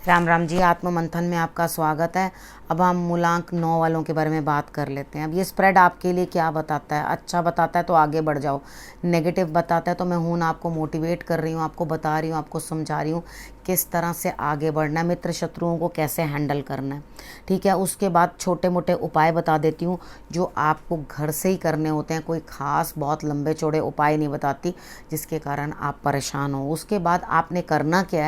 राम राम जी। आत्म मंथन में आपका स्वागत है। अब हम मूलांक 9 वालों के बारे में बात कर लेते हैं। अब ये स्प्रेड आपके लिए क्या बताता है? अच्छा बताता है तो आगे बढ़ जाओ, नेगेटिव बताता है तो मैं हूँ ना आपको मोटिवेट कर रही हूँ, आपको बता रही हूँ, आपको समझा रही हूँ किस तरह से आगे बढ़ना है, मित्र शत्रुओं को कैसे हैंडल करना है। ठीक है, उसके बाद छोटे मोटे उपाय बता देती हूँ जो आपको घर से ही करने होते हैं। कोई ख़ास बहुत लंबे चौड़े उपाय नहीं बताती जिसके कारण आप परेशान हो। उसके बाद आपने करना क्या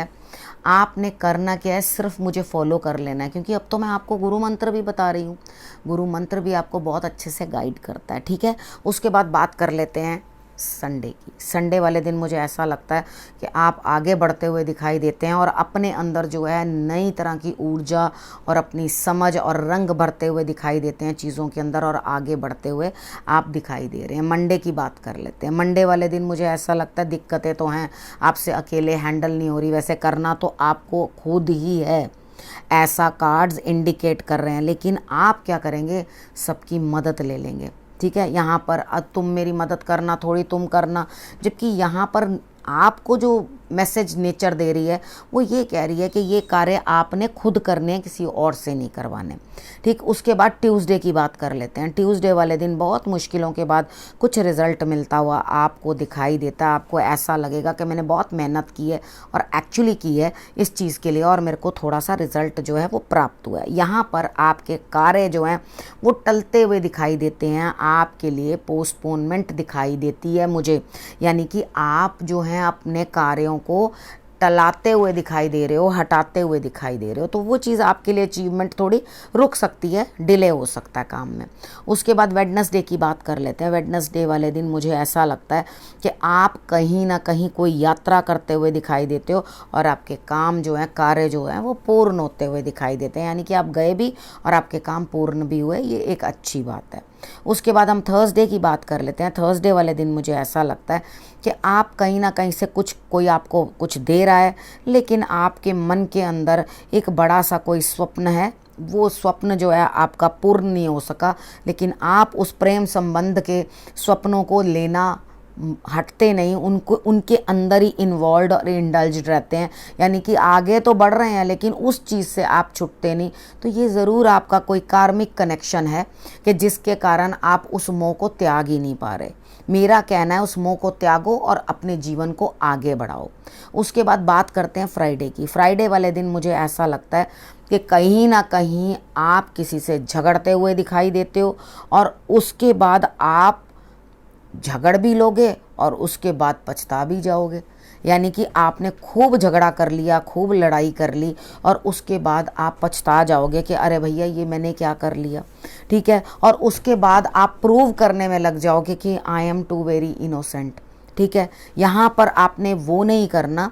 है, सिर्फ मुझे फॉलो कर लेना है, क्योंकि अब तो मैं आपको गुरु मंत्र भी बता रही हूँ। गुरु मंत्र भी आपको बहुत अच्छे से गाइड करता है। ठीक है, उसके बाद बात कर लेते हैं संडे की। संडे वाले दिन मुझे ऐसा लगता है कि आप आगे बढ़ते हुए दिखाई देते हैं और अपने अंदर जो है नई तरह की ऊर्जा और अपनी समझ और रंग भरते हुए दिखाई देते हैं चीज़ों के अंदर, और आगे बढ़ते हुए आप दिखाई दे रहे हैं। मंडे की बात कर लेते हैं। मंडे वाले दिन मुझे ऐसा लगता है दिक्कतें तो हैं, आपसे अकेले हैंडल नहीं हो रही। वैसे करना तो आपको खुद ही है, ऐसा कार्ड्स इंडिकेट कर रहे हैं, लेकिन आप क्या करेंगे, सबकी मदद ले लेंगे। ठीक है, यहाँ पर तुम मेरी मदद करना, थोड़ी तुम करना, जबकि यहाँ पर आपको जो मैसेज नेचर दे रही है वो ये कह रही है कि ये कार्य आपने खुद करने हैं, किसी और से नहीं करवाने। ठीक, उसके बाद ट्यूसडे की बात कर लेते हैं। ट्यूसडे वाले दिन बहुत मुश्किलों के बाद कुछ रिज़ल्ट मिलता हुआ आपको दिखाई देता है। आपको ऐसा लगेगा कि मैंने बहुत मेहनत की है और एक्चुअली की है इस चीज़ के लिए, और मेरे को थोड़ा सा रिज़ल्ट जो है वो प्राप्त हुआ है। यहाँ पर आपके कार्य जो हैं वो टलते हुए दिखाई देते हैं, आपके लिए पोस्टपोनमेंट दिखाई देती है मुझे। यानी कि आप जो हैं अपने कार्यों को टलाते हुए दिखाई दे रहे हो, हटाते हुए दिखाई दे रहे हो, तो वो चीज़ आपके लिए अचीवमेंट थोड़ी रुक सकती है, डिले हो सकता है काम में। उसके बाद वेडनेसडे की बात कर लेते हैं। वेडनेसडे वाले दिन मुझे ऐसा लगता है कि आप कहीं ना कहीं कोई यात्रा करते हुए दिखाई देते हो और आपके काम जो है, कार्य जो है वो पूर्ण होते हुए दिखाई देते हैं। यानी कि आप गए भी और आपके काम पूर्ण भी हुए, ये एक अच्छी बात है। उसके बाद हम थर्सडे की बात कर लेते हैं। थर्सडे वाले दिन मुझे ऐसा लगता है कि आप कहीं ना कहीं से कोई आपको कुछ दे रहा है, लेकिन आपके मन के अंदर एक बड़ा सा कोई स्वप्न है, वो स्वप्न जो है आपका पूर्ण नहीं हो सका, लेकिन आप उस प्रेम संबंध के स्वप्नों को लेना हटते नहीं, उनको उनके अंदर ही इन्वॉल्व और इंडल्ज रहते हैं। यानी कि आगे तो बढ़ रहे हैं लेकिन उस चीज़ से आप छूटते नहीं। तो ये ज़रूर आपका कोई कार्मिक कनेक्शन है कि जिसके कारण आप उस मोह को त्याग ही नहीं पा रहे। मेरा कहना है उस मोह को त्यागो और अपने जीवन को आगे बढ़ाओ। उसके बाद बात करते हैं फ्राइडे की। फ्राइडे वाले दिन मुझे ऐसा लगता है कि कहीं ना कहीं आप किसी से झगड़ते हुए दिखाई देते हो, और उसके बाद आप झगड़ भी लोगे और उसके बाद पछता भी जाओगे। यानी कि आपने खूब झगड़ा कर लिया, खूब लड़ाई कर ली, और उसके बाद आप पछता जाओगे कि अरे भैया ये मैंने क्या कर लिया। ठीक है, और उसके बाद आप प्रूव करने में लग जाओगे कि I am too very innocent. ठीक है, यहाँ पर आपने वो नहीं करना,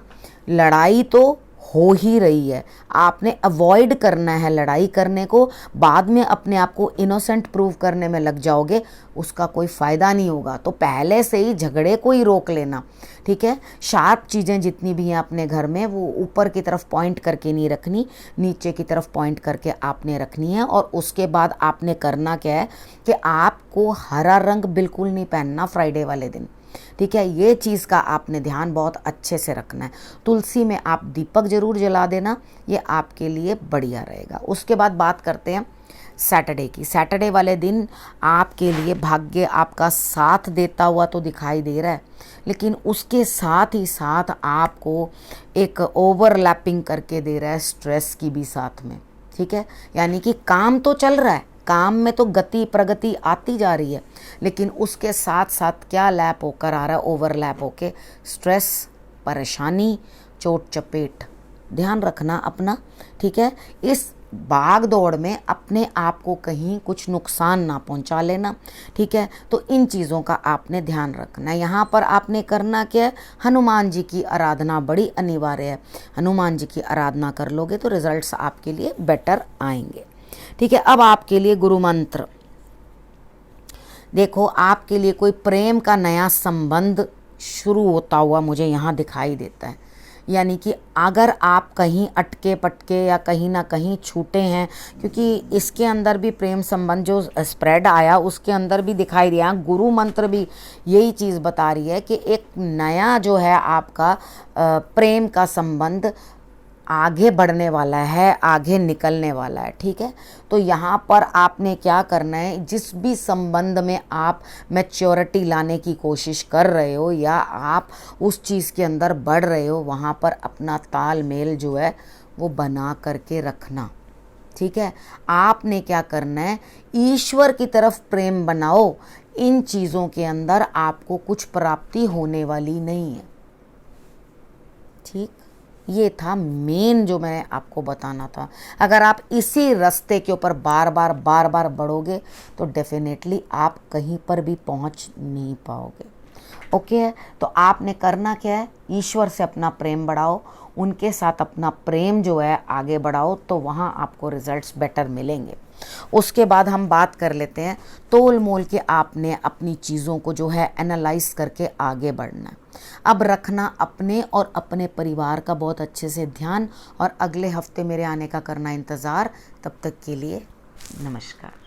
लड़ाई तो हो ही रही है, आपने अवॉइड करना है लड़ाई करने को। बाद में अपने आप को इनोसेंट प्रूव करने में लग जाओगे, उसका कोई फ़ायदा नहीं होगा। तो पहले से ही झगड़े को ही रोक लेना। ठीक है, शार्प चीज़ें जितनी भी हैं अपने घर में वो ऊपर की तरफ पॉइंट करके नहीं रखनी, नीचे की तरफ पॉइंट करके आपने रखनी है। और उसके बाद आपने करना क्या है कि आपको हरा रंग बिल्कुल नहीं पहनना फ्राइडे वाले दिन। ठीक है, ये चीज़ का आपने ध्यान बहुत अच्छे से रखना है। तुलसी में आप दीपक जरूर जला देना, ये आपके लिए बढ़िया रहेगा। उसके बाद बात करते हैं सैटरडे की। सैटरडे वाले दिन आपके लिए भाग्य आपका साथ देता हुआ तो दिखाई दे रहा है, लेकिन उसके साथ ही साथ आपको एक ओवरलैपिंग करके दे रहा है स्ट्रेस की भी साथ में। ठीक है, यानी कि काम तो चल रहा है, काम में तो गति प्रगति आती जा रही है, लेकिन उसके साथ साथ क्या लैप होकर आ रहा है, ओवरलैप होके स्ट्रेस, परेशानी, चोट चपेट। ध्यान रखना अपना। ठीक है, इस भाग दौड़ में अपने आप को कहीं कुछ नुकसान ना पहुंचा लेना। ठीक है, तो इन चीज़ों का आपने ध्यान रखना है। यहाँ पर आपने करना क्या है, हनुमान जी की आराधना बड़ी अनिवार्य है। हनुमान जी की आराधना कर लोगे तो रिजल्ट्स आपके लिए बेटर आएंगे। ठीक है, अब आपके लिए गुरु मंत्र देखो। आपके लिए कोई प्रेम का नया संबंध शुरू होता हुआ मुझे यहाँ दिखाई देता है। यानी कि अगर आप कहीं अटके पटके या कहीं ना कहीं छूटे हैं, क्योंकि इसके अंदर भी प्रेम संबंध जो स्प्रेड आया उसके अंदर भी दिखाई दिया, गुरु मंत्र भी यही चीज़ बता रही है कि एक नया जो है आपका प्रेम का संबंध आगे बढ़ने वाला है, आगे निकलने वाला है। ठीक है, तो यहाँ पर आपने क्या करना है, जिस भी संबंध में आप मैच्योरिटी लाने की कोशिश कर रहे हो या आप उस चीज़ के अंदर बढ़ रहे हो, वहाँ पर अपना तालमेल जो है वो बना करके रखना। ठीक है, आपने क्या करना है, ईश्वर की तरफ प्रेम बनाओ। इन चीज़ों के अंदर आपको कुछ प्राप्ति होने वाली नहीं है। ठीक, ये था मेन जो मैं आपको बताना था। अगर आप इसी रास्ते के ऊपर बार बार बढ़ोगे तो डेफिनेटली आप कहीं पर भी पहुंच नहीं पाओगे। ओके है, तो आपने करना क्या है, ईश्वर से अपना प्रेम बढ़ाओ, उनके साथ अपना प्रेम जो है आगे बढ़ाओ, तो वहाँ आपको रिजल्ट्स बेटर मिलेंगे। उसके बाद हम बात कर लेते हैं तोल मोल के आपने अपनी चीज़ों को जो है एनालाइज करके आगे बढ़ना है। अब रखना अपने और अपने परिवार का बहुत अच्छे से ध्यान, और अगले हफ्ते मेरे आने का करना इंतज़ार। तब तक के लिए नमस्कार।